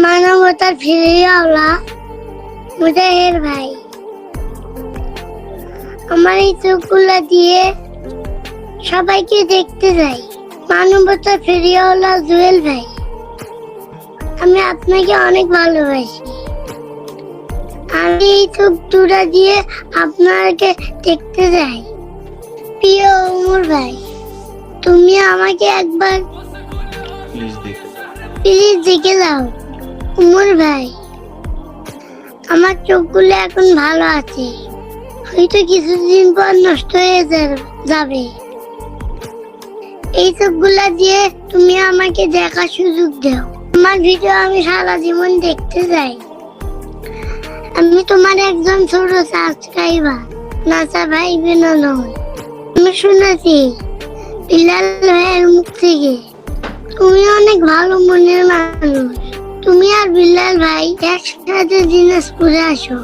মানবতার ফিরিওয়ালা মুজাহির ভাই, আমার এই চোখগুলা দিয়ে সবাইকে দেখতে যাই। মানবতার ফিরিওয়ালা জুয়েল ভাই, আমি আপনাকে অনেক ভালোবাসি। আমি এই চোখ দুটা দিয়ে আপনাকে দেখতে যাই। প্রিয় ওমর ভাই, তুমি আমাকে একবার প্লিজ দেখে যাও। ওমর ভাই, আমার চোখগুলো এখন ভালো আছে, হয়তো কিছুদিন পর নষ্ট হয়ে যাবে। এই চোখগুলা দিয়ে তুমি আমাকে দেখার সুযোগ দাও। আমার ভিডিও আমি সারা জীবন দেখতে চাই। আমি তোমার একজন ছোট সাবস্ক্রাইবার, নাসা ভাই বিনোদন। আমি শুনেছি বিলাল ভাইয়ের মুখ থেকে তুমি অনেক ভালো মনের মানুষ। তুমি আর বিলাল ভাই একসাথে দিনাজপুরে আসো।